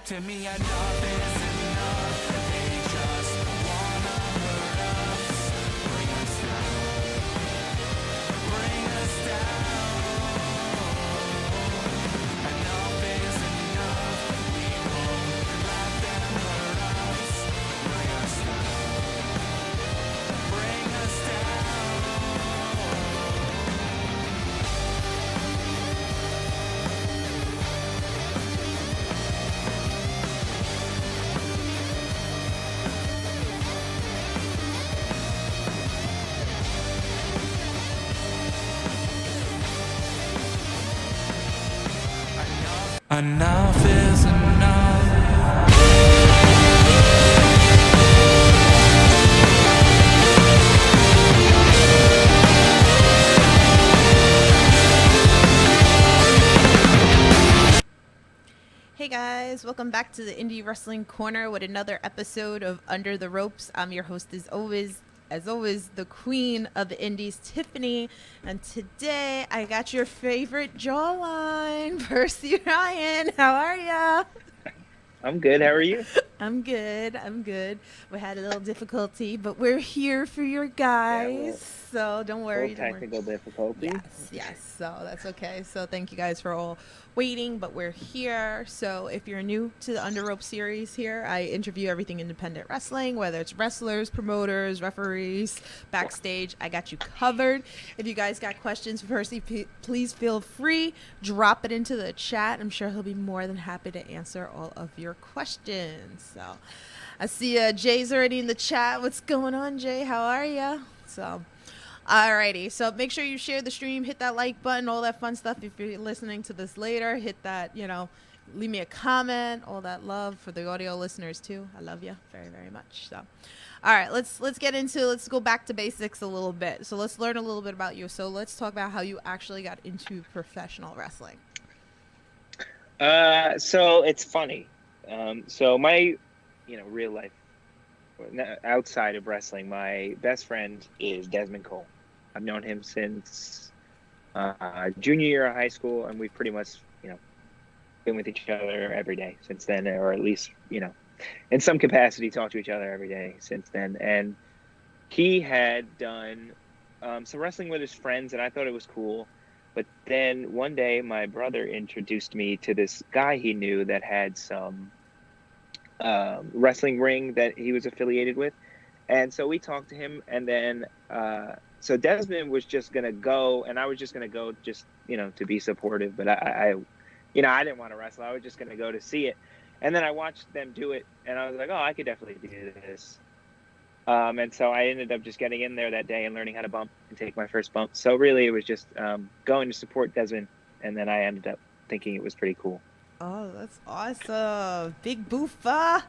back to me. Enough is enough. They just wanna hurt us. Bring us down. Bring us down. Enough is enough. We won't let them hurt us. Bring us down. Bring us down. Enough is enough. Hey guys, welcome back to the Indie Wrestling Corner with another episode of Under the Ropes. I'm your host as always, the queen of the indies, Tiffany. And today I got your favorite jawline, Percy Ryan. How are ya? I'm good. How are you? I'm good. We had a little difficulty, but we're here for your guys. So don't worry. Technical difficulties. Yes. So that's okay. So thank you guys for all waiting, but we're here. So if you're new to the Under Rope series here, I interview everything independent wrestling, whether it's wrestlers, promoters, referees, backstage. I got you covered. If you guys got questions for Percy, please feel free. Drop it into the chat. I'm sure he'll be more than happy to answer all of your questions. So I see Jay's already in the chat. What's going on, Jay? How are ya? So alrighty, so make sure you share the stream, hit that like button, all that fun stuff. If you're listening to this later, hit that, leave me a comment, all that love for the audio listeners too. I love you very, very much. So, all right, let's go back to basics a little bit. So let's learn a little bit about you. So let's talk about how you actually got into professional wrestling. So it's funny. So my, real life, outside of wrestling, my best friend is Desmond Cole. I've known him since junior year of high school, and we've pretty much, been with each other every day since then, or at least, in some capacity, talked to each other every day since then. And he had done some wrestling with his friends, and I thought it was cool. But then one day, my brother introduced me to this guy he knew that had some wrestling ring that he was affiliated with. And so we talked to him, and then so Desmond was just going to go, and I was just going to go just, to be supportive. But I didn't want to wrestle. I was just going to go to see it. And then I watched them do it, and I was like, oh, I could definitely do this. And so I ended up just getting in there that day and learning how to bump and take my first bump. So really it was just going to support Desmond, and then I ended up thinking it was pretty cool. Oh, that's awesome. Big Boofa.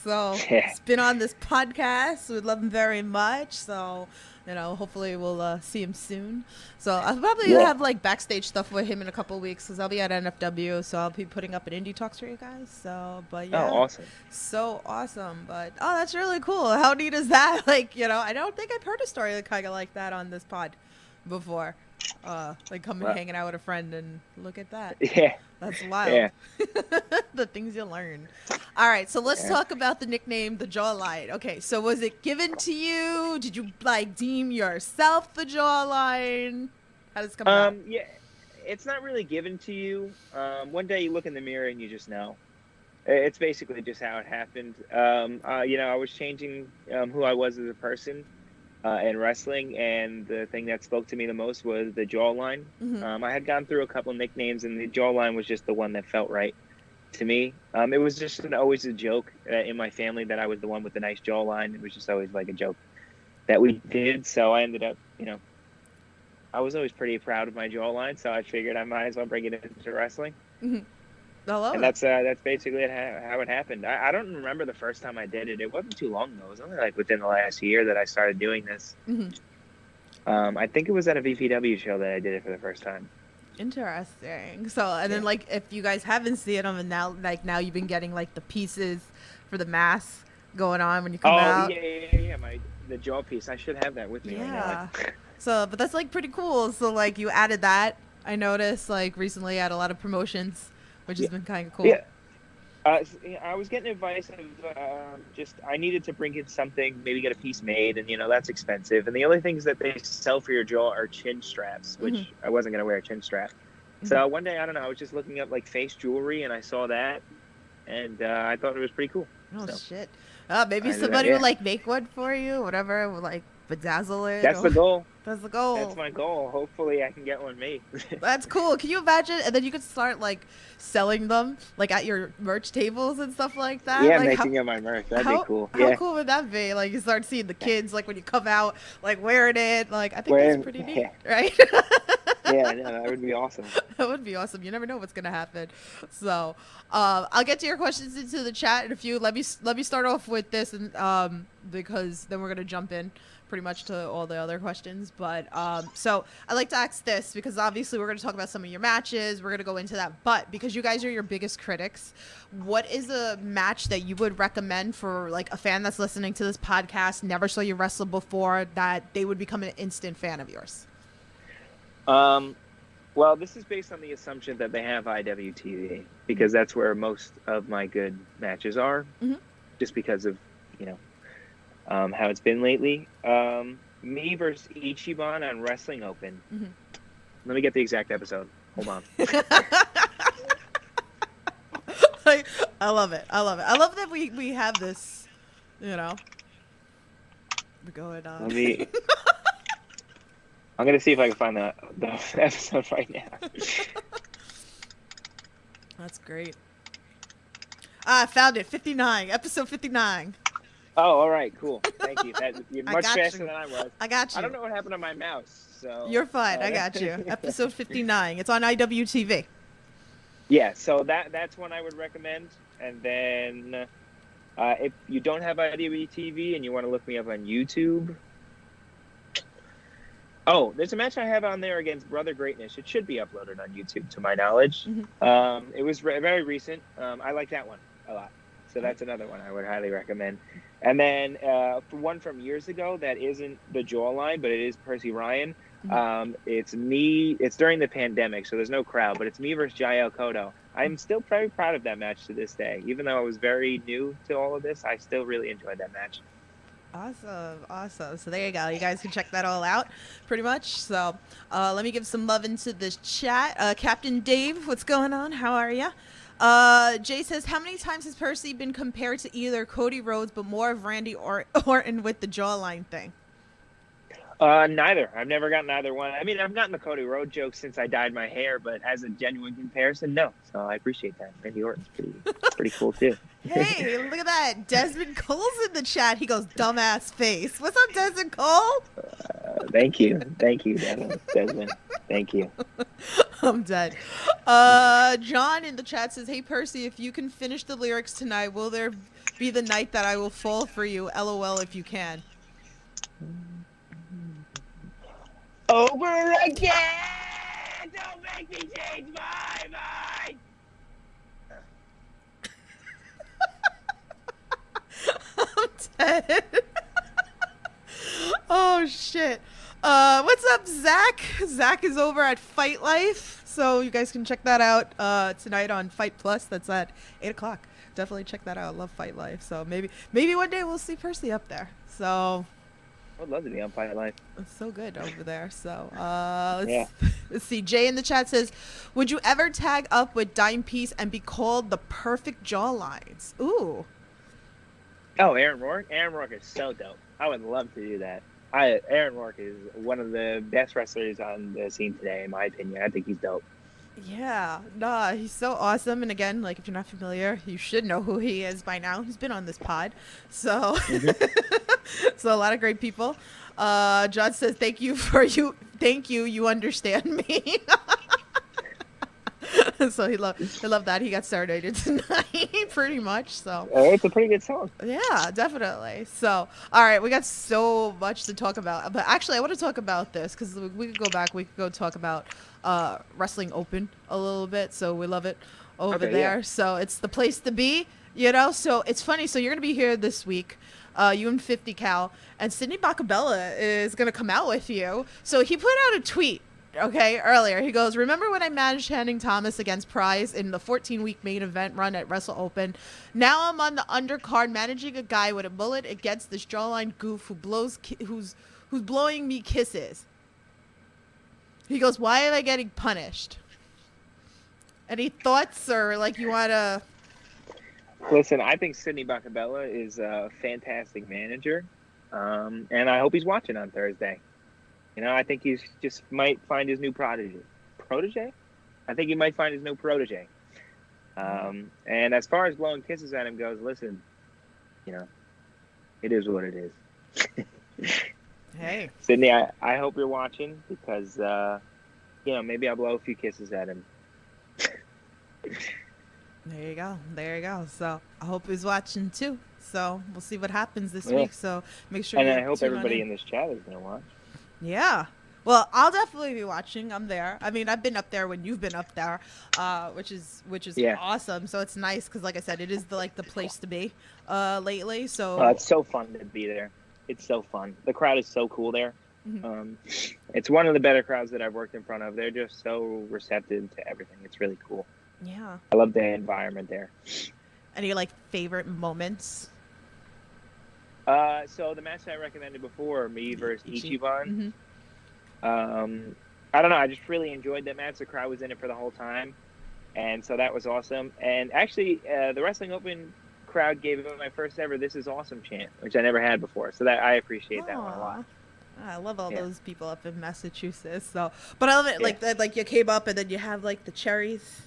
So Yeah. He's been on this podcast. We love him very much. So, hopefully we'll see him soon. So I'll probably have like backstage stuff with him in a couple of weeks because I'll be at NFW. So I'll be putting up an indie talks for you guys. So, but yeah. Oh, awesome. So awesome. But, that's really cool. How neat is that? Like, I don't think I've heard a story kind of like that on this pod before. Like coming hanging out with a friend and look at that. Yeah. That's wild. Yeah. The things you learn. All right, so let's talk about the nickname, the Jawline. Okay, so was it given to you? Did you deem yourself the Jawline? How does it come about? Yeah, it's not really given to you. One day you look in the mirror and you just know. It's basically just how it happened. I was changing who I was as a person in wrestling, and the thing that spoke to me the most was the Jawline. Mm-hmm. I had gone through a couple nicknames, and the Jawline was just the one that felt right to me. It was just always a joke in my family that I was the one with the nice jawline. It was just always like a joke that we did. So I ended up, I was always pretty proud of my jawline, so I figured I might as well bring it into wrestling. Mm-hmm. I love and it. That's basically how it happened. I don't remember the first time I did it. It wasn't too long ago. It was only like within the last year that I started doing this. Mm-hmm. I think it was at a VPW show that I did it for the first time. Interesting. So, and then if you guys haven't seen them, and now you've been getting the pieces for the mask going on when you come out. Yeah. The jaw piece. I should have that with me right now. So, but that's pretty cool. So you added that. I noticed recently at a lot of promotions, which has been kind of cool. I was getting advice of just I needed to bring in something, maybe get a piece made, and that's expensive. And the only things that they sell for your jaw are chin straps, which I wasn't gonna wear a chin strap. So one day, I don't know, I was just looking up like face jewelry, and I saw that, and I thought it was pretty cool. Oh So shit! Maybe I did somebody that, would like make one for you, whatever, would like bedazzle it. that's the goal. That's the goal. That's my goal. Hopefully, I can get one made. That's cool. Can you imagine? And then you could start like selling them like at your merch tables and stuff like that. Yeah, like, making it my merch. That'd be cool. How Yeah. cool would that be? Like you start seeing the kids like when you come out, like wearing it. Like I think that's pretty neat, right? Yeah, no, that would be awesome. That would be awesome. You never know what's gonna happen. So, I'll get to your questions into the chat in a few. Let me start off with this, and because then we're gonna jump in pretty much to all the other questions. But so I like to ask this because obviously we're gonna talk about some of your matches. We're gonna go into that, but because you guys are your biggest critics, what is a match that you would recommend for like a fan that's listening to this podcast, never saw you wrestle before, that they would become an instant fan of yours? Well, this is based on the assumption that they have IWTV because that's where most of my good matches are, just because of how it's been lately. Me versus Ichiban on Wrestling Open. Let me get the exact episode. Hold on. I love it. I love that we have this. We're going on. I'm gonna see if I can find the episode right now. That's great. I found it. 59. Episode 59. Oh, all right, cool. Thank you. You're much faster than I was. I got you. I don't know what happened to my mouse, so you're fine. I got you. Episode 59. It's on IWTV. Yeah, so that's one I would recommend. And then if you don't have IWTV and you want to look me up on YouTube. Oh, there's a match I have on there against Brother Greatness. It should be uploaded on YouTube, to my knowledge. It was very recent. I like that one a lot. So that's another one I would highly recommend. And then for one from years ago that isn't the Jawline, but it is Percy Ryan. It's me. It's during the pandemic, so there's no crowd, but it's me versus Jael Kodo. I'm still very proud of that match to this day. Even though I was very new to all of this, I still really enjoyed that match. Awesome. So there you go. You guys can check that all out pretty much. So let me give some love into the chat. Captain Dave, what's going on? How are you? Jay says, how many times has Percy been compared to either Cody Rhodes, but more of Randy Orton with the jawline thing? Neither. I've never gotten either one. I mean, I've gotten the Cody Rhodes joke since I dyed my hair, but as a genuine comparison, no. So I appreciate that. Randy Orton's pretty cool too. Hey, look at that. Desmond Cole's in the chat. He goes, dumbass face. What's up, Desmond Cole? Thank you, Desmond. Thank you. I'm dead. John in the chat says, hey, Percy, if you can finish the lyrics tonight, will there be the night that I will fall for you? LOL if you can. Over again! Don't make me change my mind! I'm dead. Oh, shit. What's up, Zach? Zach is over at Fight Life, so you guys can check that out tonight on Fight Plus. That's at 8 o'clock. Definitely check that out. I love Fight Life. So maybe one day we'll see Percy up there. So I'd love to be on Fight Life. it's so good over there. So let's see. Jay in the chat says, would you ever tag up with Dime Piece and be called the perfect jawlines? Ooh. Oh, Aaron Rourke? Aaron Rourke is so dope. I would love to do that. Aaron Rourke is one of the best wrestlers on the scene today, in my opinion. I think he's dope. Yeah, nah, he's so awesome. And again, like if you're not familiar, you should know who he is by now. He's been on this pod, so so a lot of great people. John says, "Thank you. You understand me." So he loved that. He got serenaded tonight, pretty much. So it's a pretty good song. yeah, definitely. So all right, we got so much to talk about, but actually, I want to talk about this because we could go back. We could go talk about Wrestling Open a little bit. So we love it over there. Yeah. So it's the place to be, So it's funny. So you're gonna be here this week. You and 50 Cal and Sydney Bacabella is gonna come out with you. So he put out a tweet okay, earlier. He goes, remember when I managed Channing Thomas against Price in the 14-week main event run at Wrestle Open? Now I'm on the undercard managing a guy with a mullet against this jawline goof who's blowing me kisses. He goes, why am I getting punished? Any thoughts, or like you want to... Listen, I think Sidney Bacabella is a fantastic manager, and I hope he's watching on Thursday. You know, I think he's just might find his new protege. Protege? I think he might find his new protege. And as far as blowing kisses at him goes, listen, you know, it is what it is. Hey. Sydney, I hope you're watching because, you know, maybe I'll blow a few kisses at him. There you go. There you go. So I hope he's watching too. So we'll see what happens this week. So make sure. And you I hope tune on everybody in this chat is going to watch. Yeah. Well, I'll definitely be watching. I'm there. I mean, I've been up there when you've been up there, which is Yeah. awesome. So it's nice because, like I said, it is the place to be lately. So It's so fun to be there. It's so fun. The crowd is so cool there. Mhm. It's one of the better crowds that I've worked in front of. They're just so receptive to everything. It's really cool. Yeah. I love the environment there. Any like favorite moments? So the match I recommended before, me versus Mhm. Ichiban. I don't know. I just really enjoyed that match. The crowd was in it for the whole time, and so that was awesome. And actually, the Wrestling Open crowd gave it my first ever "This is awesome" chant, which I never had before. So that I appreciate that one a lot. I love all Yeah. those people up in Massachusetts. So, but I love it like that. Like you came up and then you have like the cherries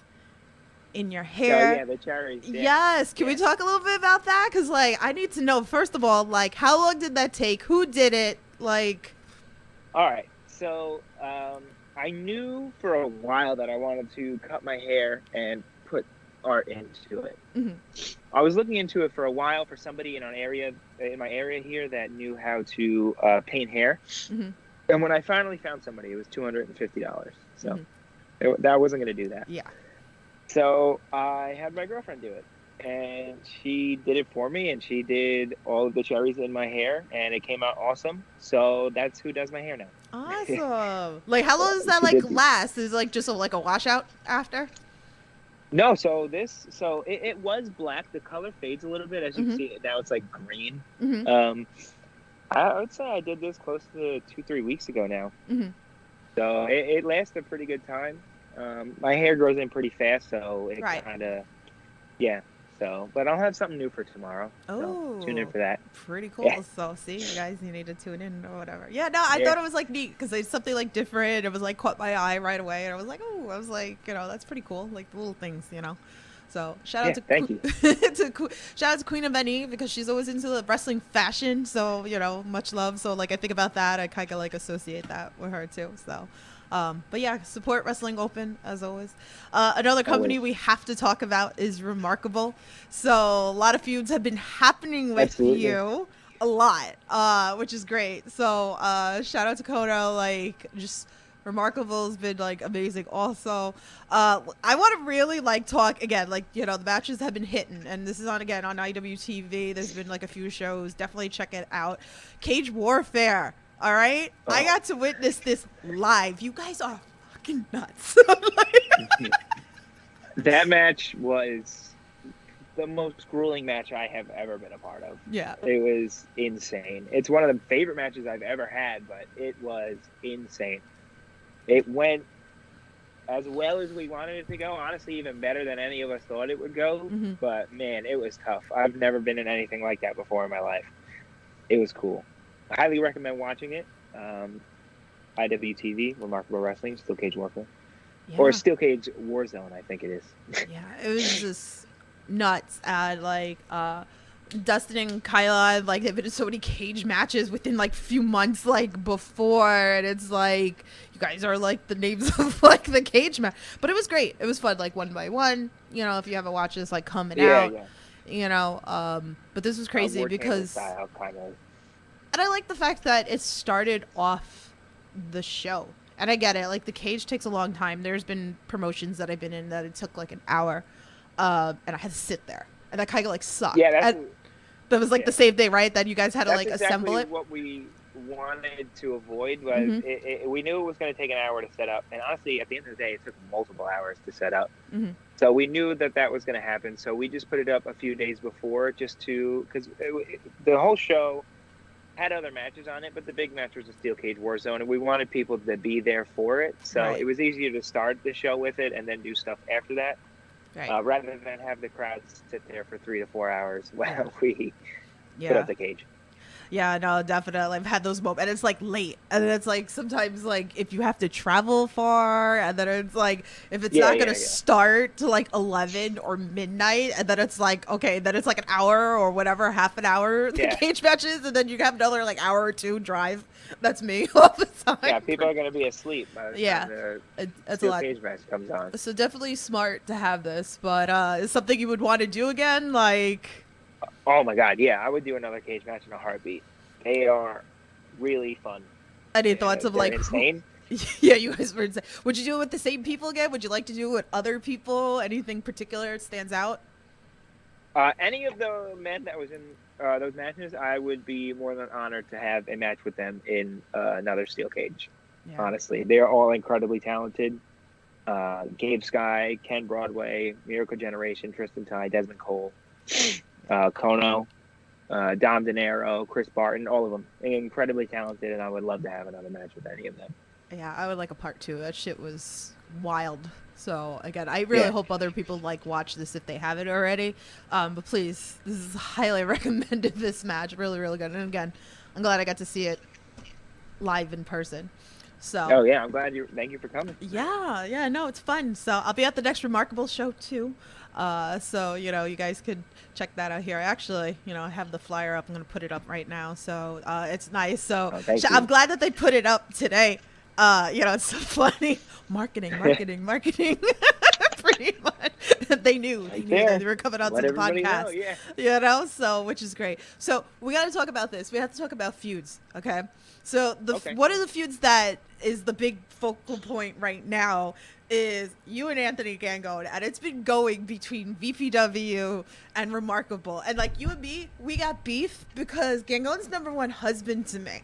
in your hair. Oh yeah, the cherries. Yeah. Yes. Can we talk a little bit about that? Because like I need to know first of all, like how long did that take? Who did it? Like. All right. So I knew for a while that I wanted to cut my hair and put art into it. Mhm. I was looking into it for a while for somebody in my area here that knew how to paint hair. Mhm. And when I finally found somebody, it was $250. So Mhm. that wasn't going to do that. Yeah. So I had my girlfriend do it, and she did it for me, and she did all of the cherries in my hair, and it came out awesome. So that's who does my hair now. Awesome. Like how long does that She like did. last? Is it like just like a washout after? No, so it was black. The color fades a little bit as you can Mhm. see. Now it's like green. Mhm. I would say I did this close to 2-3 weeks ago now. Mhm. So it lasted a pretty good time. My hair grows in pretty fast, so it Right. kind of, yeah. So, but I'll have something new for tomorrow. So tune in Oh. for that. Pretty cool. Yeah. So see, you guys, you need to tune in or whatever. Yeah, no, I Yeah. thought it was like neat because it's something like different. It was like caught my eye right away, and I was like, oh, I was like, you know, that's pretty cool. Like the little things, you know. So shout out Yeah, to thank you. shout out to Queen of Benny because she's always into the wrestling fashion. So you know, much love. So like I think about that, I kind of like associate that with her too. So. But yeah, support Wrestling Open as always. Another company we have to talk about is Remarkable. So a lot of feuds have been happening with Absolutely. you, a lot, which is great. So shout out to Kono, like just Remarkable has been like amazing. Also, I want to really like talk again, like you know the matches have been hitting, and this is on again on IWTV. There's been like a few shows. Definitely check it out. Cage Warfare. All right, I Oh. got to witness this live. You guys are fucking nuts. That match was the most grueling match I have ever been a part of. Yeah. It was insane. It's one of the favorite matches I've ever had, but it was insane. It went as well as we wanted it to go. Honestly, even better than any of us thought it would go. Mhm. But man, it was tough. I've never been in anything like that before in my life. It was cool. I highly recommend watching it. IWTV, Remarkable Wrestling, Steel Cage Warfare. Yeah. Or Steel Cage Warzone, I think it is. Yeah, it was just nuts. Like Dustin and Kyla, like they've been in so many cage matches within like few months, like before, and it's like you guys are like the names of like the cage match. But it was great. It was fun, like one by one. You know, if you haven't watched this, like coming out. Yeah. You know, but this was crazy War Table because. style, kind of. And I like the fact that it started off the show. And I get it. Like, the cage takes a long time. There's been promotions that I've been in that it took, like, an hour. And I had to sit there. And that kind of, like, sucked. Yeah, And that was, like, the same day, right? That you guys had to, that's like, exactly assemble it? what we wanted to avoid was Mm-hmm. we knew it was going to take an hour to set up, and honestly, at the end of the day, it took multiple hours to set up. Mm-hmm. So we knew that was going to happen. So we just put it up a few days before, just to because the whole show had other matches on it, but the big match was a Steel Cage Warzone, and we wanted people to be there for it. So Right. it was easier to start the show with it and then do stuff after that, Right. rather than have the crowds sit there for 3 to 4 hours while we put Yeah. up the cage. Yeah, no, definitely. I've had those moments, and it's like late, and then it's like sometimes like if you have to travel far, and then it's like if it's not gonna start to like 11 or midnight, and then it's like okay, then it's like an hour or whatever, half an hour the cage matches, and then you have another like hour or two drive. That's me all the time. Yeah, people are gonna be asleep by the time the It's a Steel lot. Cage match comes on. So definitely smart to have this, but is something you would want to do again, like. Oh my god, yeah, I would do another cage match in a heartbeat. They are really fun. Any thoughts of like insane? Yeah, you guys were insane. Would you do it with the same people again? Would you like to do it with other people? Anything particular stands out? Any of the men that was in those matches, I would be more than honored to have a match with them in another steel cage. Yeah. Honestly, they are all incredibly talented. Gabe Sky, Ken Broadway, Miracle Generation, Tristan Ty, Desmond Cole, Kono, Dom De Niro, Chris Barton, all of them incredibly talented, and I would love to have another match with any of them. Yeah, I would like a part 2. That shit was wild. So again, I really hope other people like watch this if they haven't already. But please, this is highly recommended. This match, really, really good. And again, I'm glad I got to see it live in person. So. Oh yeah, I'm glad you. Thank you for coming. Yeah, no, it's fun. So I'll be at the next Remarkable show too. So you guys could check that out here. Actually, I have the flyer up. I'm gonna put it up right now. So it's nice. So I'm glad that they put it up today. It's so funny. Marketing. Pretty much. They knew that they were coming out to the podcast. Know, so which is great. So we got to talk about this. We have to talk about feuds. Okay. So one of the feuds that is the big focal point right now is you and Anthony Gangone, and it's been going between VPW and Remarkable. And like you and me, we got beef because Gangone's #1 husband to me.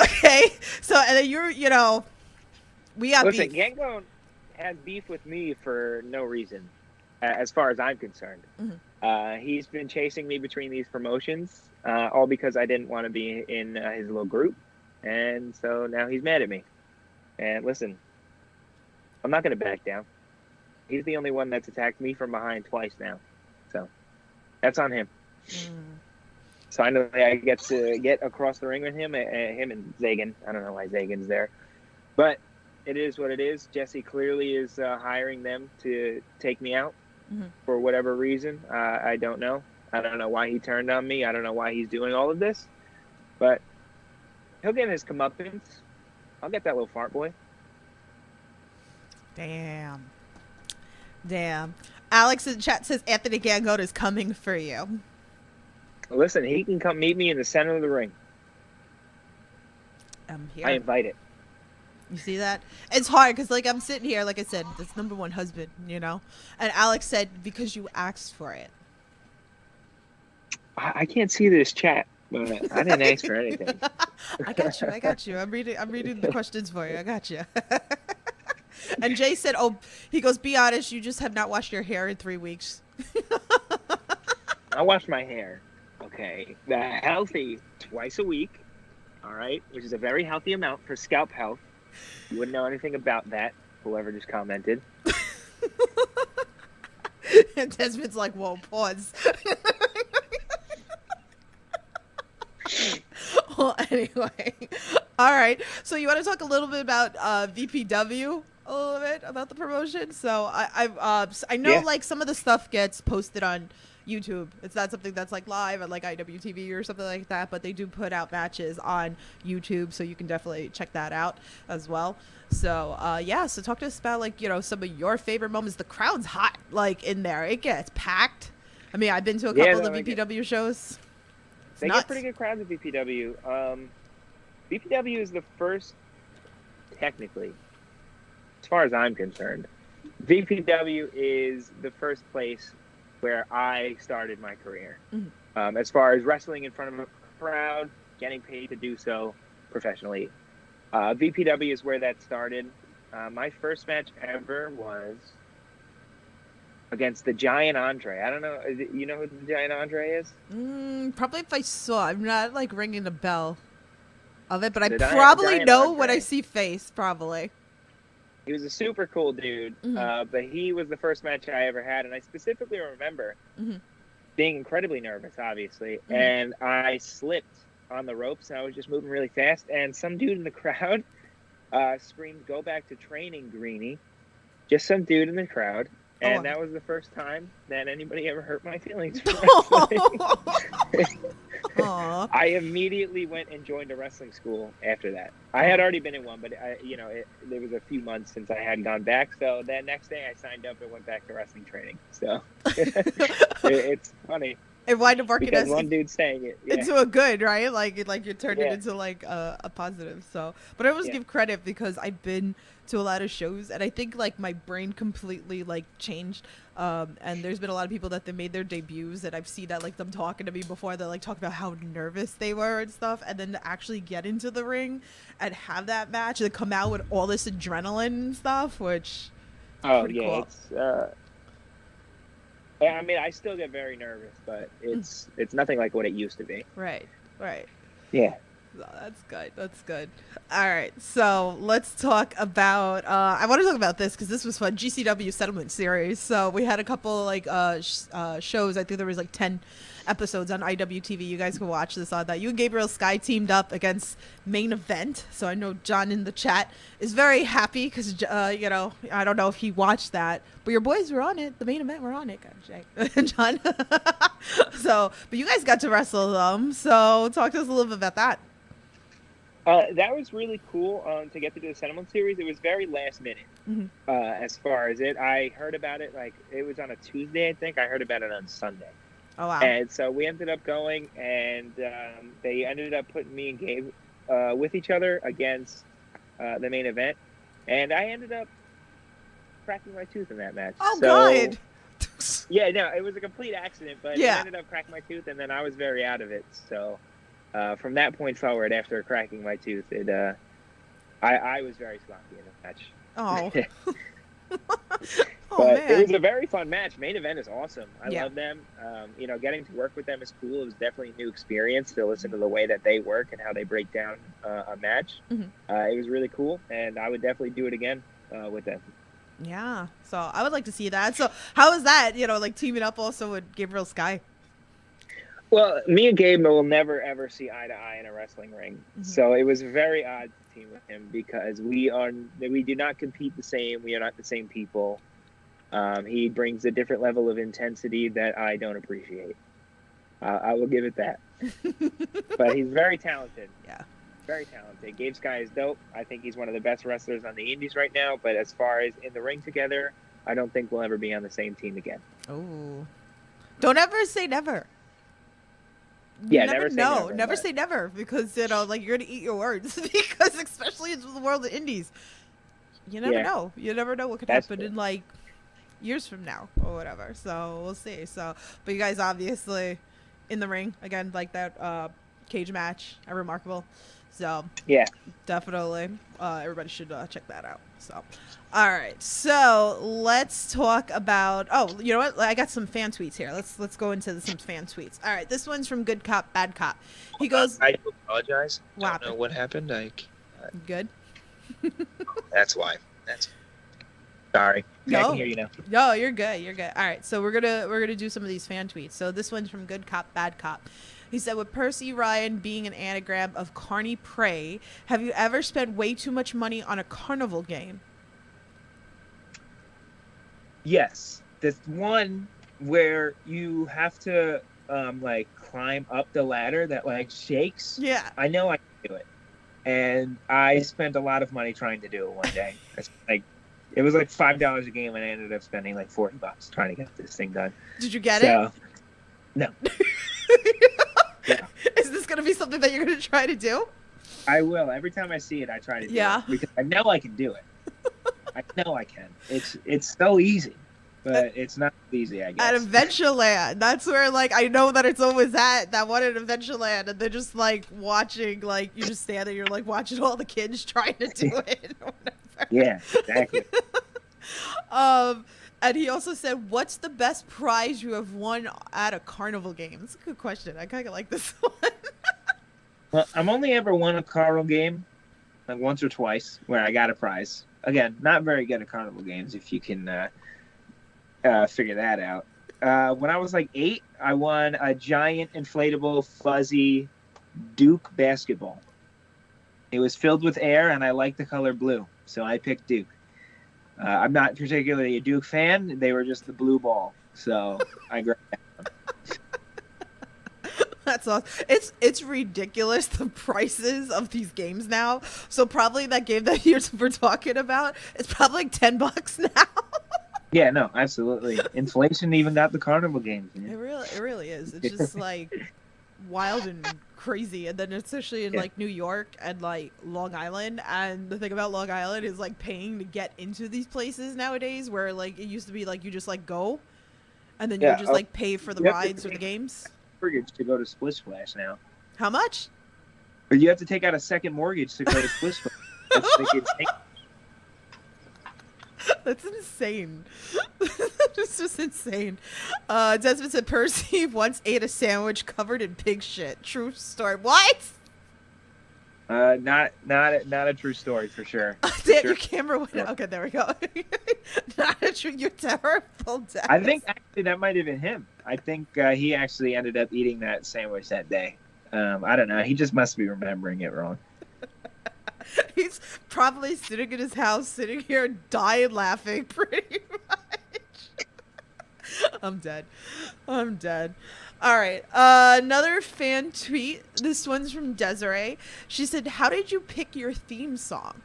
Okay, so and then we got Listen, beef. Gangone has beef with me for no reason, as far as I'm concerned. Mm-hmm. He's been chasing me between these promotions, all because I didn't want to be in his little group, and so now he's mad at me. And listen, I'm not going to back down. He's the only one that's attacked me from behind twice now, so that's on him. So finally, I get to get across the ring with him and Zagan. I don't know why Zagan's there, but it is what it is. Jesse clearly is hiring them to take me out for whatever reason. I don't know. I don't know why he turned on me. I don't know why he's doing all of this, but he'll get his comeuppance. I'll get that little fart boy. Damn. Alex in chat says Anthony Gangone is coming for you. Listen, he can come meet me in the center of the ring. I'm here. I invite it. You see that? It's hard because, like, I'm sitting here, like I said, this #1 husband, And Alex said, because you asked for it. I can't see this chat, but I didn't ask for anything. I got you. I'm reading the questions for you. I got you. And Jay said, he goes, be honest, you just have not washed your hair in 3 weeks. I wash my hair, okay, healthy twice a week, all right, which is a very healthy amount for scalp health. You wouldn't know anything about that, whoever just commented. And Desmond's like, whoa, pause. Well, anyway. All right. So you want to talk a little bit about VPW? A little bit about the promotion. So I know like some of the stuff gets posted on YouTube. It's not something that's like live on like IWTV or something like that, but they do put out matches on YouTube, so you can definitely check that out as well. So so talk to us about like some of your favorite moments. The crowd's hot like in there. It gets packed. I mean, I've been to a couple of the VPW shows. They get pretty good crowds at VPW. VPW is the first, technically, as far as I'm concerned, VPW is the first place where I started my career. As far as wrestling in front of a crowd, getting paid to do so, professionally. VPW is where that started. My first match ever was against the Giant Andre. I don't know. You know who the Giant Andre is? Probably if I saw. I'm not like ringing a bell of it, but I The probably Giant know Andre. when I see face. Probably. He was a super cool dude, but he was the first match I ever had, and I specifically remember being incredibly nervous, obviously, and I slipped on the ropes, and I was just moving really fast, and some dude in the crowd screamed, "Go back to training, Greenie." Just some dude in the crowd, and that was the first time that anybody ever hurt my feelings for wrestling. I immediately went and joined a wrestling school after that. I had already been in one, but there was a few months since I hadn't gone back. So that next day I signed up and went back to wrestling training. So it's funny. It wound up working because one dude saying it into a good, right? Like you turned it into like a positive. So, but I always give credit because I've been to a lot of shows, and I think like my brain completely like changed. And there's been a lot of people that they made their debuts, and I've seen that like them talking to me before. They like talk about how nervous they were and stuff, and then to actually get into the ring and have that match and come out with all this adrenaline and stuff, which cool. It's I mean, I still get very nervous, but it's nothing like what it used to be. Right. Yeah. No, that's good. All right, so let's talk about I want to talk about this because this was fun. GCW Settlement Series. So we had a couple like shows. I think there was like 10 episodes on IWTV. You guys can watch this on that. You and Gabriel Sky teamed up against Main Event. So I know John in the chat is very happy because I don't know if he watched that, but your boys were on it. The Main Event were on it, John. So, but you guys got to wrestle them. So talk to us a little bit about that. That was really cool to get to do the Settlement Series. It was very last minute as far as it. I heard about it, like, it was on a Tuesday, I think. I heard about it on Sunday. Oh, wow. And so we ended up going, and they ended up putting me and Gabe with each other against the Main Event. And I ended up cracking my tooth in that match. Oh, God. Yeah, no, it was a complete accident, but I ended up cracking my tooth, and then I was very out of it, so... from that point forward, after cracking my tooth, I was very sloppy in the match. Oh. But man. it was a very fun match. Main Event is awesome. I love them. Getting to work with them is cool. It was definitely a new experience to listen to the way that they work and how they break down a match. It was really cool, and I would definitely do it again with them. Yeah, so I would like to see that. So how was that, like teaming up also with Gabriel Sky? Well, me and Gabe will never, ever see eye to eye in a wrestling ring. So it was very odd to team with him because we do not compete the same. We are not the same people. He brings a different level of intensity that I don't appreciate. I will give it that. But he's very talented. Yeah. Very talented. Gabe Sky is dope. I think he's one of the best wrestlers on the indies right now. But as far as in the ring together, I don't think we'll ever be on the same team again. Oh. Don't ever say never. Yeah, never say never because you're gonna eat your words because especially in the world of indies, you never know. You never know what could happen in like years from now or whatever. So we'll see. So, but you guys obviously in the ring again, like that cage match, remarkable. So yeah, definitely everybody should check that out. So. All right, so let's talk about. Oh, you know what? I got some fan tweets here. Let's go into some fan tweets. All right, this one's from Good Cop, Bad Cop. He goes. I apologize. Wow. Don't know what happened. Good. That's why. Sorry. No. I can hear you now. No, you're good. All right, so we're gonna do some of these fan tweets. So this one's from Good Cop, Bad Cop. He said, with Percy Ryan being an anagram of Carney Prey, have you ever spent way too much money on a carnival game? Yes. There's one where you have to climb up the ladder that shakes. Yeah. I know I can do it. And I spent a lot of money trying to do it one day. It was $5 a game, and I ended up spending $40 trying to get this thing done. Did you get it? No. Yeah. Is this going to be something that you're going to try to do? I will. Every time I see it, I try to do it. Because I know I can do it. I know I can. It's so easy. but it's not easy, I At guess. Adventureland. That's where, like, I know that it's always at that one at Adventureland, and they're just like watching, like, you just stand there, you're like watching all the kids trying to do it or whatever. Yeah, exactly. And he also said, "What's the best prize you have won at a carnival game?" That's a good question. I kind of like this one. Well, I'm only ever won a carnival game, like once or twice, where I got a prize. Again, not very good at carnival games, if you can figure that out. When I was like 8, I won a giant inflatable fuzzy Duke basketball. It was filled with air, and I liked the color blue, so I picked Duke. I'm not particularly a Duke fan. They were just the blue ball, so I grabbed that one. That's awesome. It's ridiculous, the prices of these games now. So probably that game that we're talking about is probably like $10 now. Yeah, no, absolutely. Inflation even got the carnival games. Man. It really is. It's just like wild and crazy. And then especially in like New York and like Long Island. And the thing about Long Island is like paying to get into these places nowadays, where like it used to be like you just like go and then you just like pay for the rides or the games. Mortgage to go to Splish Splash now. How much? Or you have to take out a second mortgage to go to Splish Splash. That's insane. It's just insane. Desmond said Percy once ate a sandwich covered in pig shit. True story. What? Not a true story for sure. Damn, your camera went out. Okay, there we go. Not a true. You're terrible, Des. I think actually that might have been him. I think he actually ended up eating that sandwich that day. I don't know. He just must be remembering it wrong. He's probably sitting in his house, sitting here dying laughing pretty much. I'm dead. All right. Another fan tweet. This one's from Desiree. She said, "How did you pick your theme song?"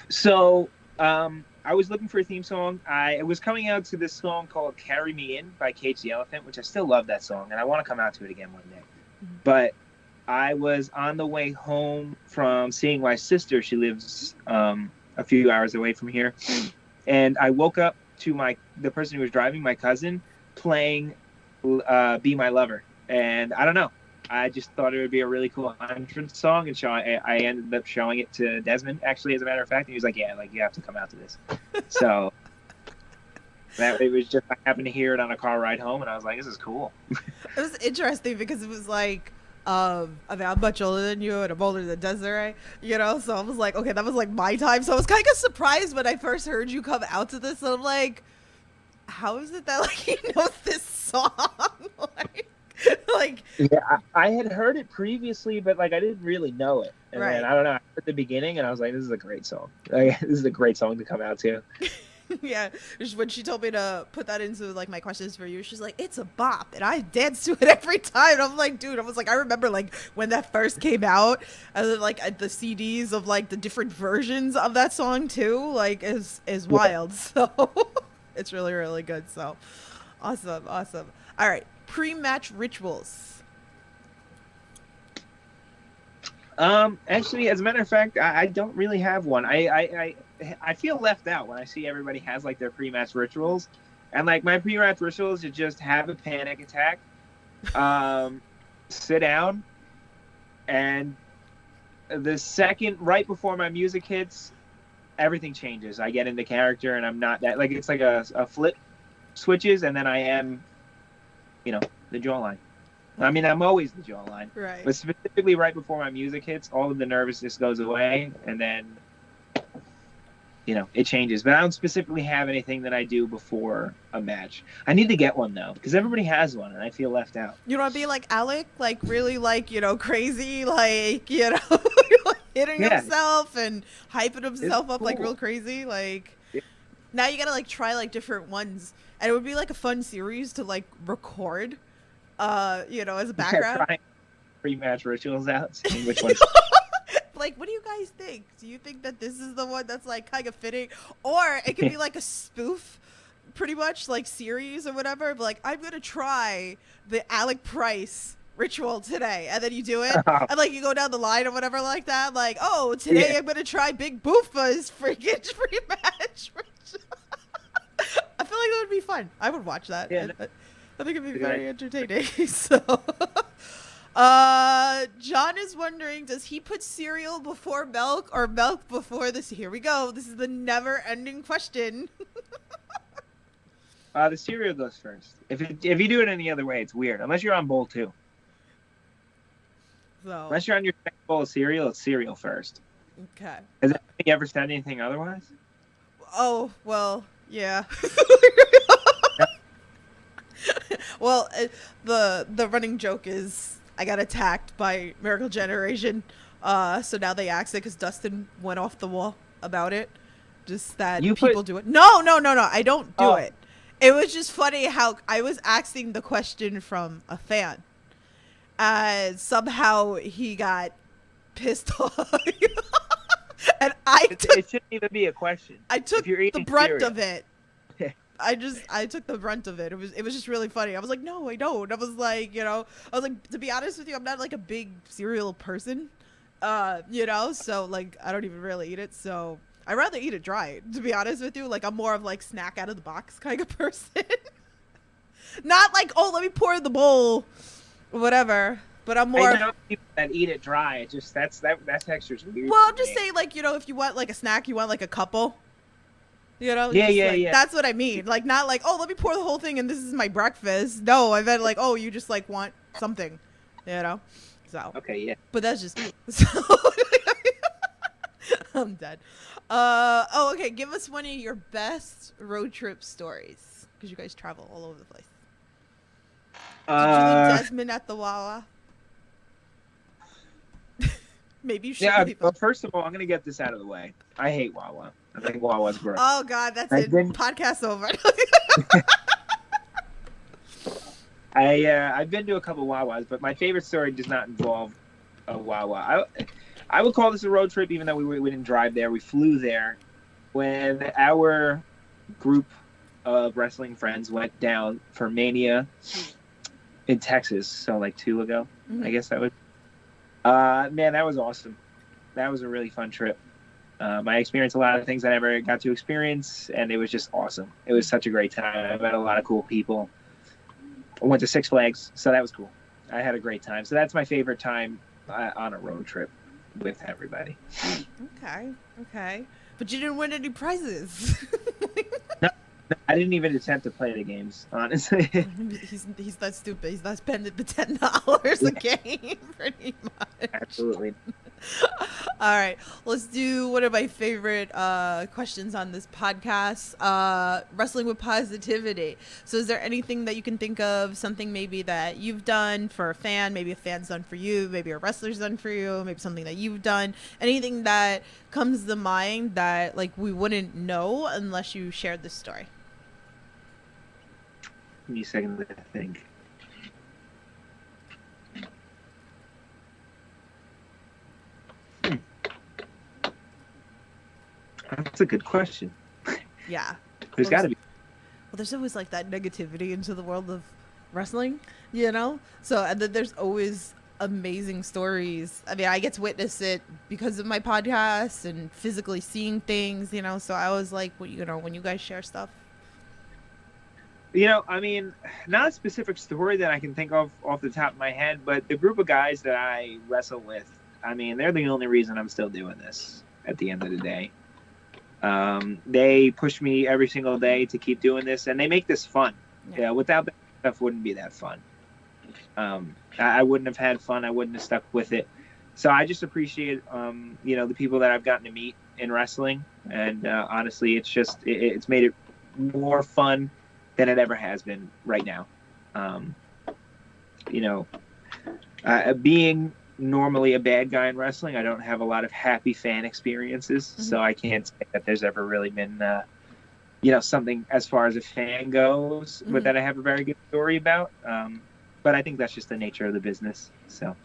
So, I was looking for a theme song. I was coming out to this song called Carry Me In by Cage the Elephant, which I still love that song, and I want to come out to it again one day. Mm-hmm. But I was on the way home from seeing my sister. She lives a few hours away from here. And I woke up to the person who was driving, my cousin, playing Be My Lover. And I don't know. I just thought it would be a really cool entrance song. And I ended up showing it to Desmond, actually, as a matter of fact. And he was like, yeah, like you have to come out to this. So it was just, I happened to hear it on a car ride home. And I was like, this is cool. It was interesting because it was like, I mean, I'm much older than you and I'm older than Desiree, you know, so I was like, okay, that was like my time. So I was kind of surprised when I first heard you come out to this, and I'm like, how is it that like he knows this song? like yeah, I had heard it previously, but like I didn't really know it. And right. then, I don't know, I heard the beginning and I was like, this is a great song. Like, this is a great song to come out to. Yeah, when she told me to put that into like my questions for you, she's like, it's a bop, and I dance to it every time. And I'm like, dude, I was like, I remember like when that first came out, and then like the CDs of like the different versions of that song too, like is wild. So it's really, really good. So awesome. All right, pre-match rituals. Actually, as a matter of fact, I don't really have one. I feel left out when I see everybody has like their pre-match rituals, and like my pre-match rituals is just have a panic attack, sit down, and the second right before my music hits, everything changes. I get into character, and I'm not that like it's like a flip switches, and then I am, the jawline. I mean, I'm always the jawline, Right. but specifically right before my music hits, all of the nervousness goes away, and then it changes. But I don't specifically have anything that I do before a match. I need to get one though, because everybody has one, and I feel left out. You want to be like Alec, like really like, crazy, like, hitting himself and hyping himself up like real crazy. Like now you got to like try like different ones, and it would be like a fun series to like record, as a background. Trying pre-match rituals out, seeing which ones. Like, what do you guys think? Do you think that this is the one that's like kind of fitting, or it could be like a spoof, pretty much like series or whatever? But like, I'm gonna try the Alec Price ritual today, and then you do it, and like you go down the line or whatever like that. Like, oh, today Yeah. I'm gonna try Big Boofa's freaking rematch. I feel like it would be fun. I would watch that. Yeah, I think it'd be Yeah. very entertaining. So, John is wondering, does he put cereal before milk or milk before this? Here we go. This is the never-ending question. The cereal goes first. If you do it any other way, it's weird. Unless you're on bowl 2. So, Unless you're on your second bowl of cereal, it's cereal first. okay. Has anybody ever said anything otherwise? Oh, well, yeah. Well, the running joke is I got attacked by Miracle Generation. So now they axe it because Dustin went off the wall about it. Just that You people put- do it. No, I don't do Oh. it. It was just funny how I was asking the question from a fan. And somehow he got pissed off. And It shouldn't even be a question. I took If you're the eating brunt cereal. of it. I took the brunt of it. It was just really funny. I was like, no, I don't. I was like, I was like, to be honest with you, I'm not like a big cereal person. So like I don't even really eat it. So I'd rather eat it dry, to be honest with you. Like I'm more of like snack out of the box kind of person. Not like, oh, let me pour in the bowl or whatever. But I'm more I know people that eat it dry. It just that texture's weird. well, to I'm just me. saying, like, if you want like a snack, you want like a couple. Yeah, Just, yeah, like, yeah. That's what I mean. Like, not like, oh, let me pour the whole thing and this is my breakfast. No, I meant like, oh, you just like want something, So, Okay, yeah. but that's just me. So, I'm dead. Okay. Give us one of your best road trip stories because you guys travel all over the place. Did you leave Desmond at the Wawa? Maybe you should Yeah. leave Well, him. first of all, I'm gonna get this out of the way. I hate Wawa. I think Wawa's gross. Oh God, that's I it. didn't- Podcast over. I've been to a couple Wawas, but my favorite story does not involve a Wawa. I would call this a road trip, even though we didn't drive there. We flew there when our group of wrestling friends went down for Mania in Texas. So like 2 ago, I guess that was. Man, that was awesome. That was a really fun trip. I experienced a lot of things I never got to experience, and it was just awesome. It was such a great time. I met a lot of cool people. I went to Six Flags, so that was cool. I had a great time. So that's my favorite time on a road trip with everybody. Okay. But you didn't win any prizes. I didn't even attempt to play the games, honestly. he's not stupid. He's not spending the $10 a game, pretty much. Absolutely. All right, let's do one of my favorite questions on this podcast, wrestling with positivity. So is there anything that you can think of, something maybe that you've done for a fan, maybe a fan's done for you, maybe a wrestler's done for you, maybe something that you've done, anything that comes to mind that like we wouldn't know unless you shared this story? Give me a second to think. That's a good question. Yeah. There's got to be. Well, there's always like that negativity into the world of wrestling, So, and then there's always amazing stories. I mean, I get to witness it because of my podcast and physically seeing things, So I was like, when you guys share stuff. I mean, not a specific story that I can think of off the top of my head, but the group of guys that I wrestle with, I mean, they're the only reason I'm still doing this at the end of the day. They push me every single day to keep doing this, and they make this fun. Yeah, without that stuff, wouldn't be that fun. I wouldn't have had fun. I wouldn't have stuck with it. So I just appreciate, the people that I've gotten to meet in wrestling, and honestly, it's just it's made it more fun than it ever has been right now. Being normally a bad guy in wrestling, I don't have a lot of happy fan experiences, so I can't say that there's ever really been something as far as a fan goes but that I have a very good story about, but I think that's just the nature of the business. So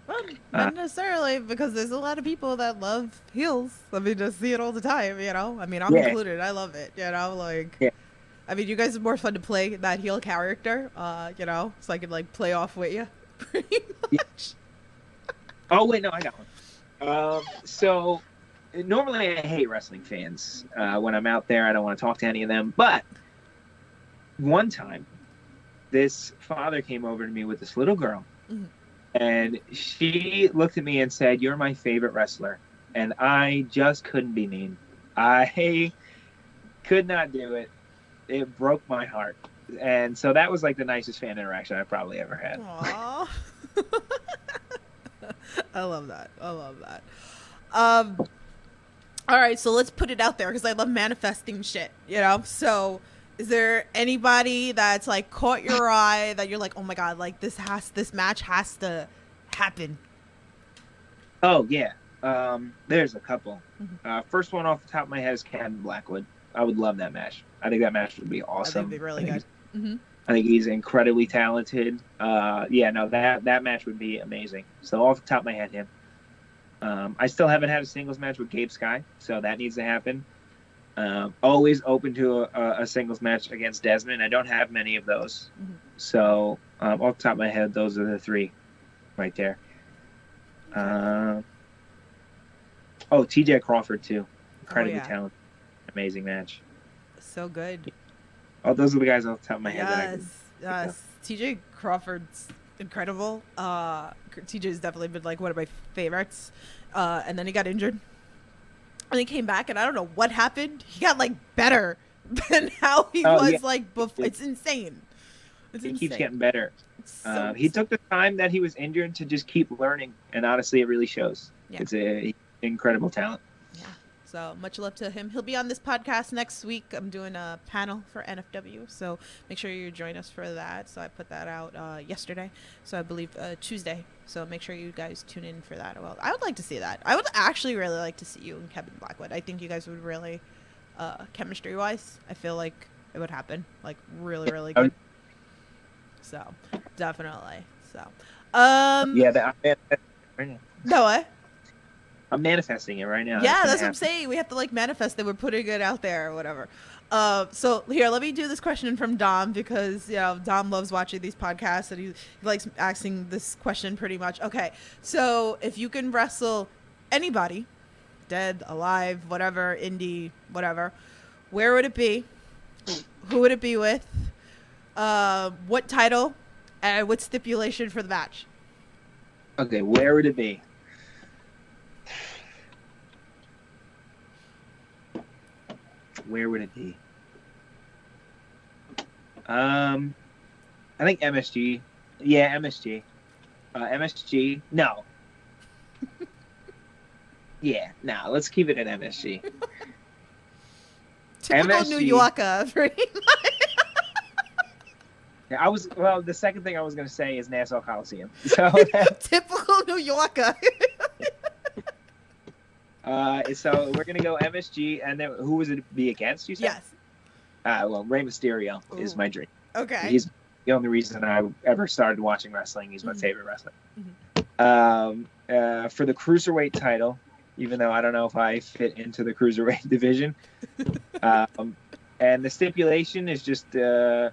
Well, not necessarily, because there's a lot of people that love heels. I mean, just see it all the time, I mean, I'm included. I love it, I mean, you guys are more fun to play that heel character, so I could like play off with you. pretty much. Oh wait, no, I got one. So normally I hate wrestling fans. When I'm out there, I don't want to talk to any of them. But one time, this father came over to me with this little girl, and she looked at me and said, "You're my favorite wrestler," and I just couldn't be mean. I could not do it. It broke my heart. And so that was like the nicest fan interaction I've probably ever had. Aww. I love that. All right, so let's put it out there because I love manifesting shit, you know? So is there anybody that's like caught your eye that you're like, oh my God, like this match has to happen? Oh, yeah. There's a couple. First one off the top of my head is Ken Blackwood. I would love that match. I think that match would be awesome. I think they're really good. I think he's incredibly talented. That match would be amazing. So off the top of my head, him. I still haven't had a singles match with Gabe Skye, so that needs to happen. Always open to a singles match against Desmond. I don't have many of those. So off the top of my head, those are the three right there. TJ Crawford, too. Incredibly talented. Amazing match. So good. Oh, those are the guys off the top of my head. Yes. TJ Crawford's incredible. TJ's definitely been like one of my favorites. And then he got injured. And he came back, and I don't know what happened. He got like better than how he was like before. It's insane. He keeps getting better. He took the time that he was injured to just keep learning, and honestly, it really shows. Yeah. It's an incredible talent. Yeah. So much love to him. He'll be on this podcast next week. I'm doing a panel for NFW, so make sure you join us for that. So I put that out yesterday, so I believe Tuesday. So make sure you guys tune in for that. Well, I would like to see that. I would actually really like to see you and Kevin Blackwood. I think you guys would really, chemistry-wise, I feel like it would happen. Like really, really good. So definitely. So no what? I'm manifesting it right now. Yeah, that's what I'm saying. We have to like manifest that we're putting it out there or whatever. So here, let me do this question from Dom because Dom loves watching these podcasts and he likes asking this question pretty much. Okay, so if you can wrestle anybody, dead, alive, whatever, indie, whatever, where would it be? Who would it be with? What title? And what stipulation for the match? Okay, where would it be? Where would it be? I think MSG. Yeah, MSG. MSG. No. Yeah, no. Let's keep it at MSG. Typical MSG. New Yorker. Yeah, the second thing I was going to say is Nassau Coliseum. So typical New Yorker. So we're going to go MSG, and then who would it be against, you said? Yes. Well, Rey Mysterio is my dream. Okay. He's the only reason I ever started watching wrestling. He's my favorite wrestler. For the Cruiserweight title, even though I don't know if I fit into the Cruiserweight division, and the stipulation is just, you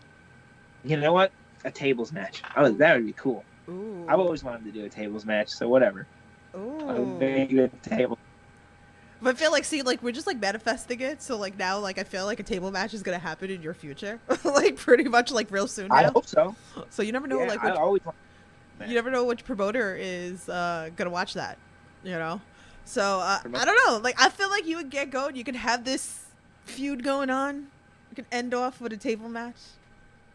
know what? A tables match. That would be cool. Ooh. I've always wanted to do a tables match, so whatever. Ooh. A table. But I feel like, we're just like manifesting it. So like now, like I feel like a table match is gonna happen in your future, like pretty much like real soon now. I hope so. So you never know, Yeah, I always want. You never know which promoter is gonna watch that, So I don't know. Like I feel like you would get going. You could have this feud going on. You could end off with a table match.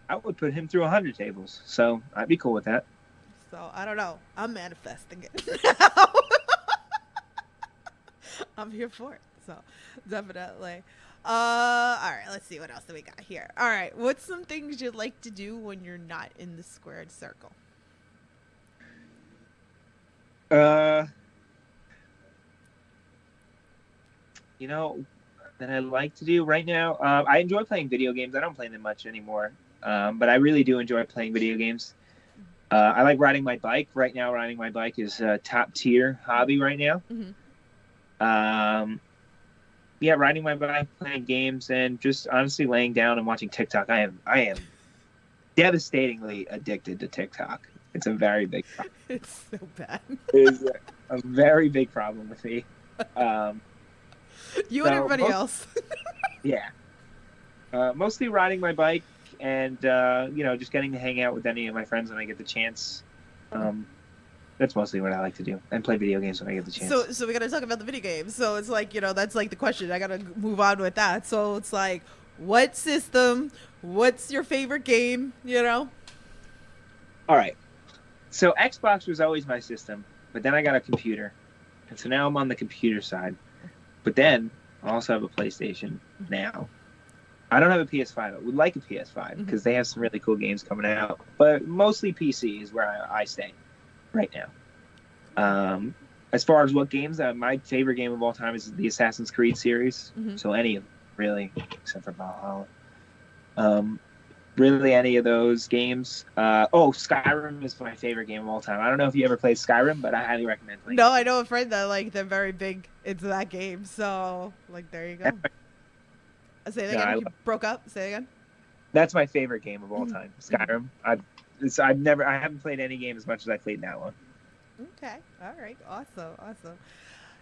I would put him through 100 tables, so I'd be cool with that. So I don't know. I'm manifesting it now. I'm here for it. So definitely. All right. Let's see what else do we got here. All right. What's some things you like to do when you're not in the squared circle? That I like to do right now. I enjoy playing video games. I don't play them much anymore, but I really do enjoy playing video games. I like riding my bike. Right now, riding my bike is a top tier hobby right now. Riding my bike, playing games, and just honestly laying down and watching TikTok. I am devastatingly addicted to TikTok. It's a very big problem. It's so bad. It is a very big problem with me. You and So, everybody else. Yeah. Mostly riding my bike and, just getting to hang out with any of my friends when I get the chance. That's mostly what I like to do. And play video games when I get the chance. So we gotta talk about the video games. So it's like, that's like the question. I gotta move on with that. So it's like, what system? What's your favorite game? All right. So Xbox was always my system, but then I got a computer. And so now I'm on the computer side. But then I also have a PlayStation now. I don't have a PS5. I would like a PS5 because they have some really cool games coming out. But mostly PC is where I stay right now. As far as what games, my favorite game of all time is the Assassin's Creed series. So any of them, really, except for Valhalla. Really any of those games. Skyrim is my favorite game of all time. I don't know if you ever played Skyrim, but I highly recommend playing No, I know a friend that they're very big into that game. So there you go. Say it again. You broke up. Say it again. That's my favorite game of all time, Skyrim. I haven't played any game as much as I played that one. Okay. All right. Awesome.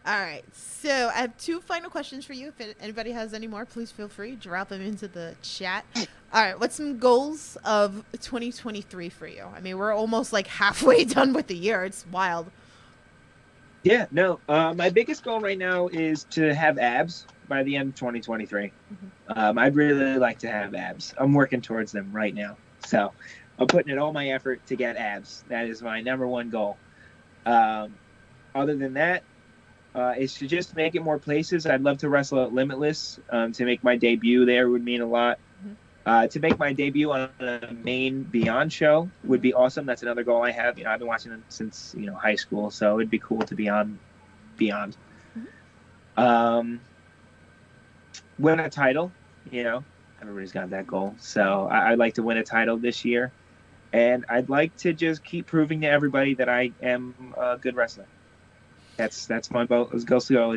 All right. So I have 2 final questions for you. If anybody has any more, please feel free. Drop them into the chat. All right. What's some goals of 2023 for you? I mean, we're almost like halfway done with the year. It's wild. Yeah. No. My biggest goal right now is to have abs by the end of 2023. I'd really like to have abs. I'm working towards them right now. So I'm putting in all my effort to get abs. That is my number one goal. Other than that, is to just make it more places. I'd love to wrestle at Limitless. To make my debut there would mean a lot. To make my debut on a main Beyond show would be awesome. That's another goal I have. I've been watching them since high school, so it'd be cool to be on Beyond. Win a title. Everybody's got that goal. So I'd like to win a title this year, and I'd like to just keep proving to everybody that I am a good wrestler. That's my goal. Is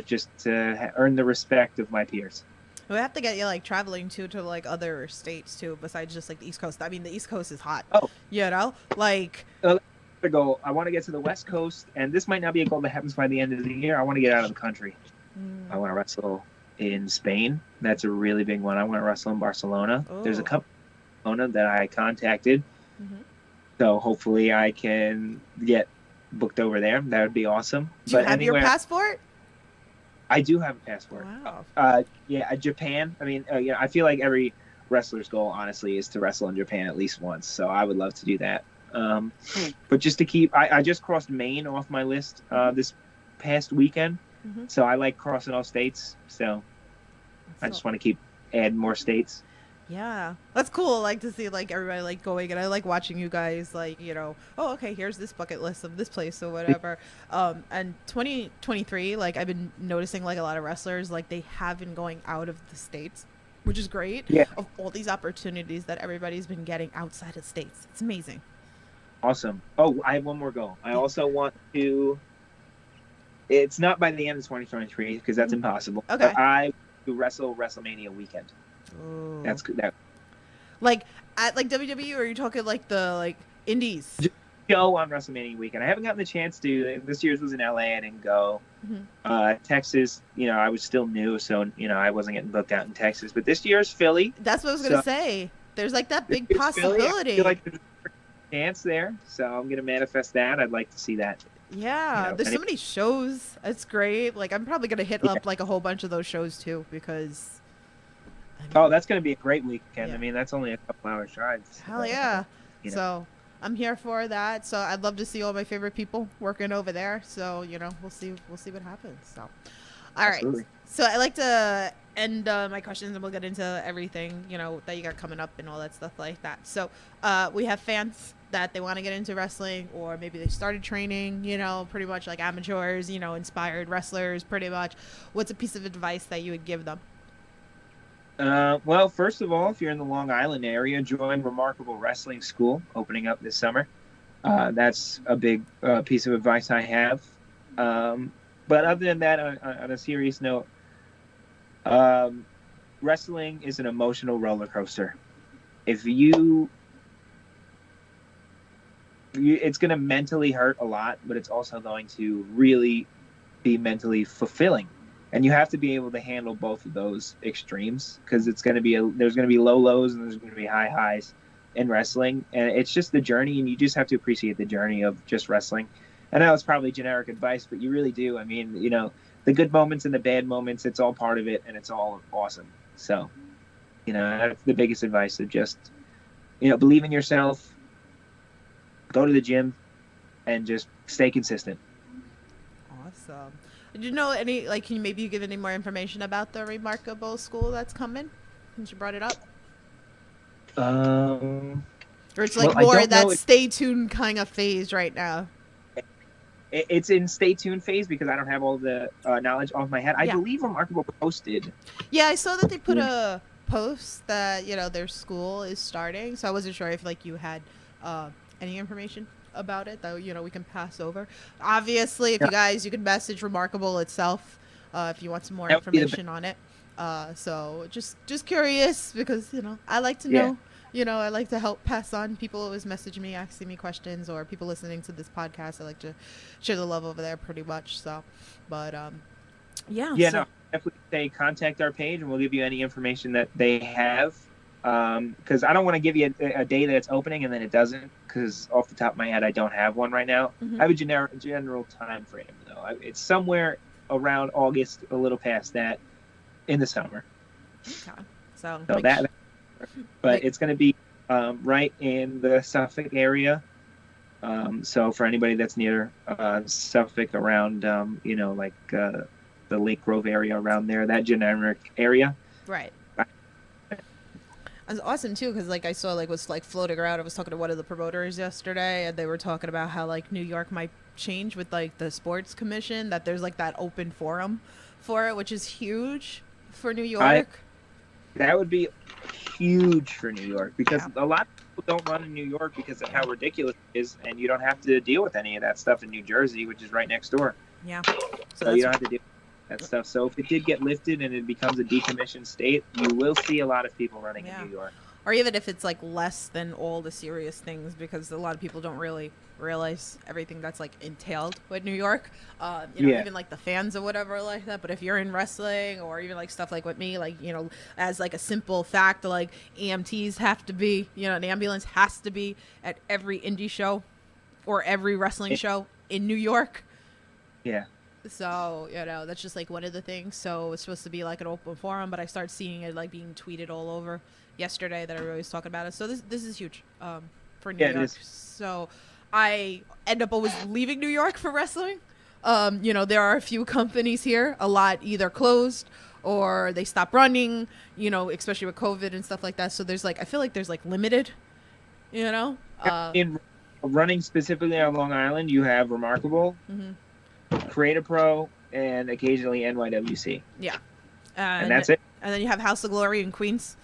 just to earn the respect of my peers. We have to get you traveling to other states too, besides just the East Coast. I mean, the East Coast is hot. Oh, the goal. I want to get to the West Coast, and this might not be a goal that happens by the end of the year. I want to get out of the country. I want to wrestle in Spain. That's a really big one. I want to wrestle in Barcelona. There's a couple in Barcelona that I contacted, so hopefully I can get booked over there. That would be awesome. Do you have your passport? I do have a passport. Wow. Japan. I mean, I feel like every wrestler's goal, honestly, is to wrestle in Japan at least once. So I would love to do that. But just to keep, I just crossed Maine off my list this past weekend. So I like crossing off states. So I just want to keep adding more states. Yeah, that's cool. To see everybody going, and I like watching you guys here's this bucket list of this place or whatever. And 2023, I've been noticing a lot of wrestlers they have been going out of the states, which is great. Yeah. Of all these opportunities that everybody's been getting outside of states, it's amazing. Awesome. Oh, I have one more goal. I also want to. It's not by the end of 2023 because that's impossible. Okay. But I to wrestle WrestleMania weekend. Ooh. That's good. At WWE, or are you talking the indies? Go on WrestleMania weekend. I haven't gotten the chance to. This year's was in LA. I didn't go. Texas, I was still new, so I wasn't getting booked out in Texas. But this year's Philly. That's what I was gonna say. There's that big possibility. Philly. I feel like there's a chance there, so I'm gonna manifest that. I'd like to see that. Yeah, there's so many shows. It's great. I'm probably gonna hit up a whole bunch of those shows too because. That's gonna be a great weekend. Yeah. I mean, that's only a couple hours drive. Hell yeah! So I'm here for that. So I'd love to see all my favorite people working over there. So we'll see what happens. So, all Absolutely. right. So I like to end my questions, and we'll get into everything that you got coming up and all that stuff like that. So we have fans that they want to get into wrestling, or maybe they started training, pretty much amateurs, inspired wrestlers, pretty much. What's a piece of advice that you would give them? Well, first of all, if you're in the Long Island area, join Remarkable Wrestling School, opening up this summer. That's a big piece of advice I have. But other than that, on a serious note, wrestling is an emotional roller coaster. If you it's going to mentally hurt a lot, but it's also going to really be mentally fulfilling. And you have to be able to handle both of those extremes, because it's going to be there's going to be low lows and there's going to be high highs in wrestling, and it's just the journey, and you just have to appreciate the journey of just wrestling. And that was probably generic advice, but you really do. I mean, the good moments and the bad moments, it's all part of it, and it's all awesome. So, that's the biggest advice, of just, believe in yourself, go to the gym, and just stay consistent. Awesome. Did you know any, can you maybe give any more information about the Remarkable School that's coming, since you brought it up? Or it's more that stay tuned kind of phase right now. It's in stay tuned phase because I don't have all the knowledge off my head. I believe Remarkable posted. Yeah, I saw that they put a post that, their school is starting. So I wasn't sure if you had any information about it that, we can pass over. Obviously, if you could message Remarkable itself if you want some more information on it. So just curious, because, I like to know. I like to help pass on. People always message me, asking me questions, or people listening to this podcast. I like to share the love over there pretty much. So, but, no, definitely say contact our page and we'll give you any information that they have. Because I don't want to give you a day that it's opening and then it doesn't, because off the top of my head, I don't have one right now. Mm-hmm. I have a general time frame, though. It's somewhere around August, a little past that, in the summer. Okay. So it's going to be right in the Suffolk area. So for anybody that's near Suffolk, around the Lake Grove area, around there, that generic area. Right. It's awesome too, because I saw was floating around. I was talking to one of the promoters yesterday, and they were talking about how New York might change with the sports commission, that there's that open forum for it, which is huge for New York. That would be huge for New York, because a lot of people don't run in New York because of how ridiculous it is, and you don't have to deal with any of that stuff in New Jersey, which is right next door. Yeah. So you don't have to deal with that stuff. So if it did get lifted and it becomes a decommissioned state, you will see a lot of people running in New York. Or even if it's less than all the serious things, because a lot of people don't really realize everything that's entailed with New York. Even the fans or whatever like that. But if you're in wrestling, or even stuff with me, as a simple fact, EMTs have to be, an ambulance has to be at every indie show or every wrestling show in New York. Yeah. So, that's just one of the things. So it's supposed to be an open forum, but I started seeing it being tweeted all over yesterday that everybody was talking about it. So this is huge for New York. So I end up always leaving New York for wrestling. There are a few companies here, a lot either closed or they stop running, especially with COVID and stuff like that. So there's I feel there's limited, in running specifically on Long Island, you have Remarkable, Creative Pro, and occasionally NYWC. Yeah. And that's it. And then you have House of Glory in Queens.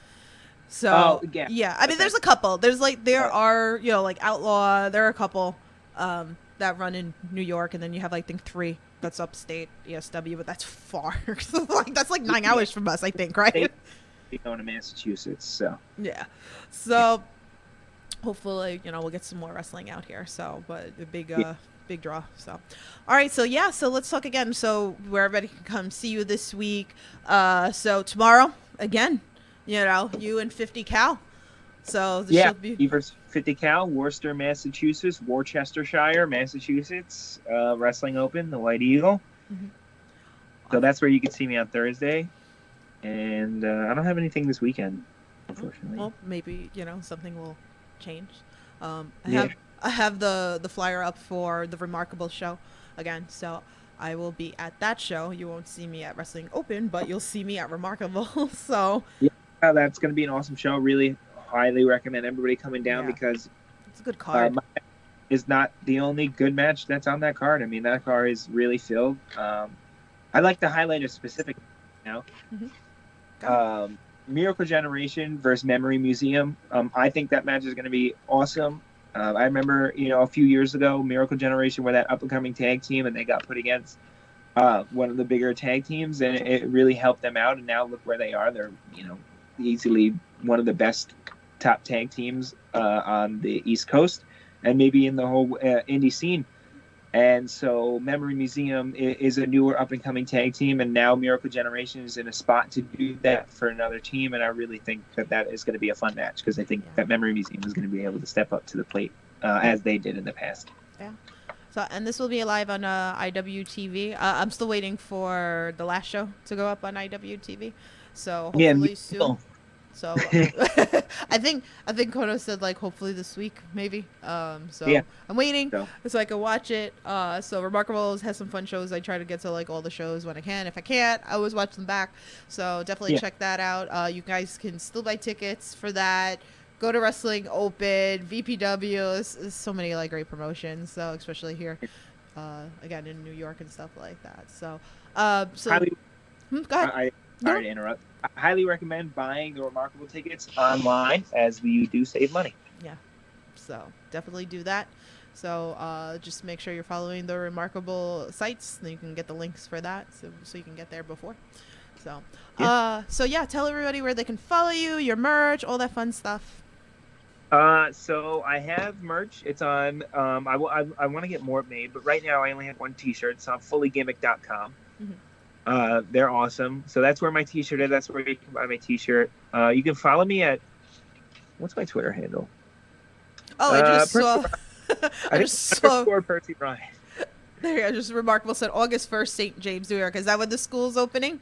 So, yeah. I mean, there's a couple. There's there are, Outlaw. There are a couple that run in New York. And then you have, I think, 3 that's upstate, ESW. But that's far. That's 9 hours from us, I think, right? Going to Massachusetts, so. Yeah. So, hopefully, we'll get some more wrestling out here. So, but a big draw. So, all right. So, so let's talk again. So, where everybody can come see you this week. So, tomorrow, again. You and 50 Cal. So Beavers 50 Cal, Worcester, Massachusetts, Worcestershire, Massachusetts, Wrestling Open, the White Eagle. Mm-hmm. So that's where you can see me on Thursday. And I don't have anything this weekend, unfortunately. Well, maybe something will change. I have the flyer up for the Remarkable show again. So I will be at that show. You won't see me at Wrestling Open, but you'll see me at Remarkable. So. Yeah, that's going to be an awesome show. Really highly recommend everybody coming down because it's a good card. Is not the only good match that's on that card. I mean, that card is really filled. I'd like to highlight a specific now. Mm-hmm. Miracle Generation versus Memory Museum. I think that match is going to be awesome. I remember, a few years ago, Miracle Generation were that up-and-coming tag team, and they got put against one of the bigger tag teams, and it really helped them out. And now look where they are. They're, easily one of the best top tag teams on the East Coast. and maybe in the whole indie scene. And so Memory Museum is a newer up and coming tag team, and now Miracle Generation is in a spot to do that for another team. And I really think that is going to be a fun match, because I think that Memory Museum is going to be able to step up to the plate as they did in the past. Yeah. So, and this will be live on IWTV. I'm still waiting for the last show to go up on IWTV. So hopefully soon. So I think Kono said like hopefully this week maybe. So yeah. I'm waiting so I can watch it. So Remarkable has some fun shows. I try to get to like all the shows when I can. If I can't, I always watch them back. So definitely check that out. You guys can still buy tickets for that. Go to Wrestling Open, VPW. There's so many like great promotions. So especially here, again in New York and stuff like that. So go ahead. Sorry to interrupt. I highly recommend buying the Remarkable tickets online, as you do save money. Yeah, so definitely do that. So just make sure you're following the Remarkable sites, then you can get the links for that, so you can get there before. So tell everybody where they can follow you, your merch, all that fun stuff. So I have merch. It's on. I want to get more made, but right now I only have one T-shirt. It's on fullygimmick.com. Mm-hmm. They're awesome. So that's where my T-shirt is. That's where you can buy my T-shirt. You can follow me at, what's my Twitter handle? Oh, I just saw. I just saw Percy Ryan. There you go. Just Remarkable said August 1st, St. James, New York. Is that when the school's opening?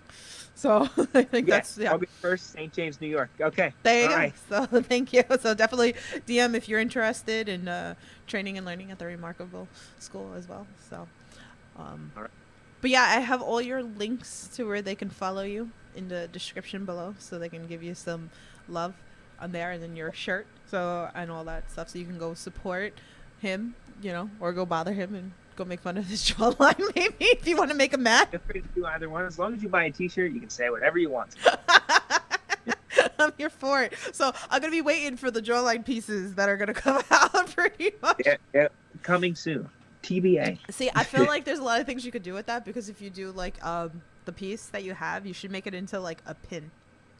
So I think that's August 1st, St. James, New York. Okay. There you go. Right. So thank you. So definitely DM if you're interested in training and learning at the Remarkable School as well. So. All right. But yeah, I have all your links to where they can follow you in the description below, so they can give you some love on there, and then your shirt, and all that stuff, so you can go support him, or go bother him and go make fun of his jawline, maybe, if you want to make him mad. Feel free to do either one. As long as you buy a T-shirt, you can say whatever you want. I'm here for it. So I'm gonna be waiting for the jawline pieces that are gonna come out pretty much. Yeah, coming soon. TBA. See, I feel like there's a lot of things you could do with that, because if you do like the piece that you have, you should make it into like a pin,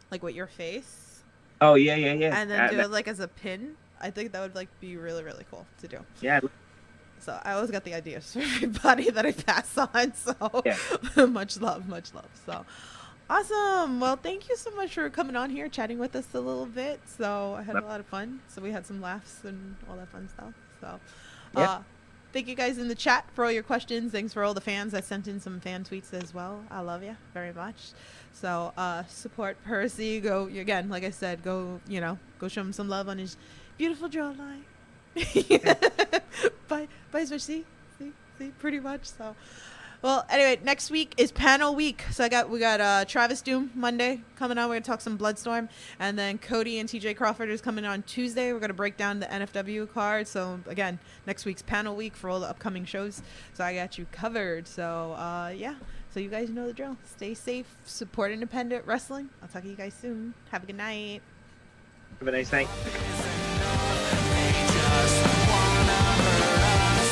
like with your face. Oh yeah. And then do it like as a pin. I think that would like be really, really cool to do. Yeah. So I always got the ideas for everybody that I pass on. So much love. So awesome. Well, thank you so much for coming on here, chatting with us a little bit. So I had a lot of fun. So we had some laughs and all that fun stuff. So thank you guys in the chat for all your questions. Thanks for all the fans that sent in some fan tweets as well. I love you very much. So support Percy. Go again, like I said, go show him some love on his beautiful jawline. Bye, see, pretty much. So, well, anyway, next week is panel week. So we got Travis Doom Monday coming on. We're gonna talk some Bloodstorm, and then Cody and TJ Crawford is coming on Tuesday. We're gonna break down the NFW card. So again, next week's panel week for all the upcoming shows. So I got you covered. So so you guys know the drill. Stay safe, support independent wrestling. I'll talk to you guys soon. Have a good night. Have a nice night.